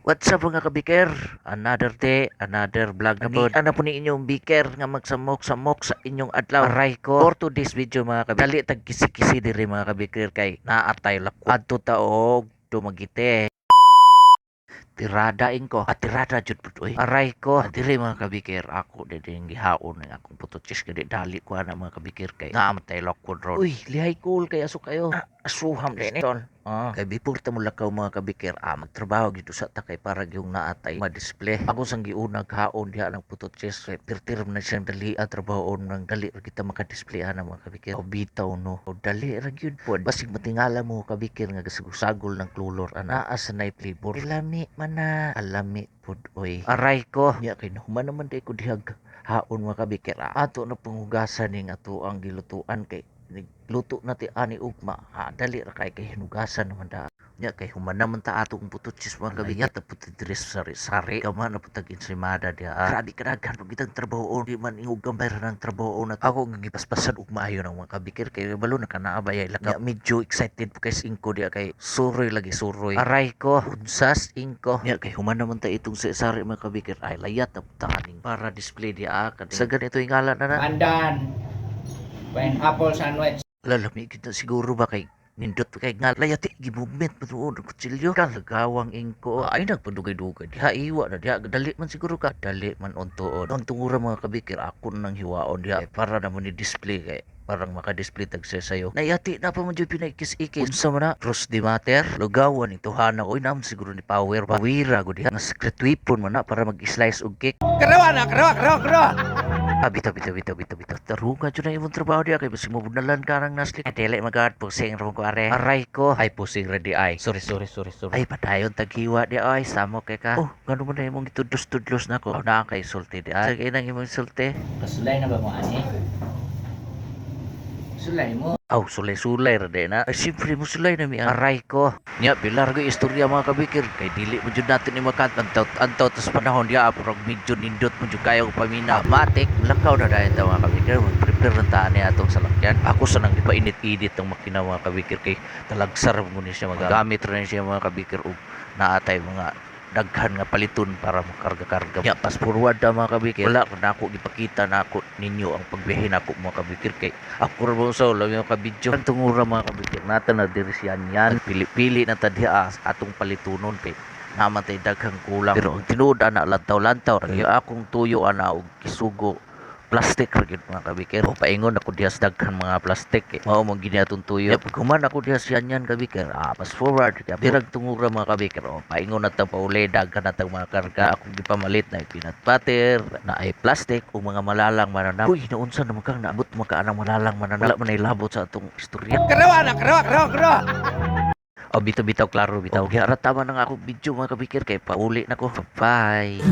What's up mga kabikir? Another day, another vlog na po. Ano po ni inyong bikir nga magsamok-samok sa inyong adlaw. Aray ko. For today's video mga kabikir, dali tag kisi-kisi diri mga kabikir kay naatay lako. Adto taog dumagite. Tiradain ko. Tirada jud pud oy. Aray ko. Diri mga kabikir, ako din gihaon ng akong putochis gadi dali ko ana mga kabikir kay naamatay lako ron. Uy, lihay cool kay aso kayo. Asuham din ton. Kay before ta mo lakaw mga kabikir, magtrabaho gito sa takay para yung naatay ma-display. Ako sang giunag haon diha ng putochis kay pirtir na siyang dali ang trabaho ng dali ra kita maka-display ana mga kabikir. O bitaw no. O dali ra gyud pod. Basig matingala mo kabikir nga gasagol ng klulor ana asa nay flavor. Ilami man na alami pod oy. Aray ko. Ya kay human naman day ko dihag haon mga kabikir. Ato na panghugasan ning ato ang gilutuan kay luto nati ani ugma dali ra kay hinugasan naman da nya kay human naman ta atong pututsis mga kabikir tapos diri sari kaman na putag insimada dia grabe kadaghan pag itang trabaho di man ingog gambay ra ng trabaho na ako nga gipaspasan ug maayo ng mga kabikir kay balo na kanaabay laka medyo excited po kay ingko dia kay suroy lagi suroy aray ko unsas ingko nya kay human naman ta itong sari mga kabikir ay layat na putaning para display dia sa ganito ingala na Pandan. Pineapple sandwich. lalami kita siguro ba kay nindot kay nga layati gibumit patuod ng kutsilyo kalagawang ingko ay nagpadugay-dugay diha iwa na diha dali man siguro ka dali man untuod ang tungura mga kabikir ako nang hiwaon diha para na mo ni display kay parang maka-display tag sayo nayati na pa man jud pinaikis-ikis unsa man na cross the matter lugawan ito hana oy nam siguro ni power pawira gud diha nga secret weapon man na para mag-slice og cake Karawa na, karawa. bitaw. Tarunga dyan na imong trabaho diya kay basi mo bunalan ka ng naslik. Ay, dili magawad pusing ron ko are. Aray ko. Ay, pusing ready ay. Sorry. Ay, padayon taghiwa di ay. Samo kay ka. Oh, gano'n mo na imong itudlos-tudlos na ko. Oh, na kay sulti di ay. Sige nang imong sulti. Kasulay na ba mo ani? Sulay mo. Aw, sulay-sulay ra din na. Ay, siyempre mo sulay na mi. Aray ko. Nya, pilar ko istorya mga kabikir. Kay dili mo dyan natin ni makat. Antaw tas panahon diya. Apurag medyo nindot mo dyan kayo pamina. Matik, lakaw na dahil ito mga kabikir. Prepare ng taan niya itong salakyan. Ako sa nang di pa init-init ang makina mga kabikir. Kay talagsar mo niya siya magamit rin siya mga kabikir. O naatay mga daghan nga paliton para makarga-karga. Ya, pass forward na mga kabikir. Wala na ako ipakita na ako ninyo ang pagbiyahe na ako mga kabikir kay ako rin mo sa ulo yung kabidyo. Ang tungura mga kabikir natin na diri siyan yan. Pili-pili na tadya atong palitunon kay namatay daghang kulang. Pero ang tinuod na lantaw-lantaw. Yung akong tuyo ana og kisugo plastic rin mga kabikir. O paingon ako diya sa daghan mga plastic mao mong gini atong tuyo. Pag human ako diya siyan yan kabikir. Pass forward. Birag tungura mga kabikir. O paingon na tang pauli daghan na tang mga karga. Akong gipamalit na peanut butter na ay plastic o mga malalang mananap. Uy, naunsa naman kang naabot mga anang malalang mananap. Wala man ay labot sa atong istorya. Karawa na, karawa. O bitaw klaro bitaw. Kaya tama na nga ako video mga kabikir kay pauli na ko. Bye.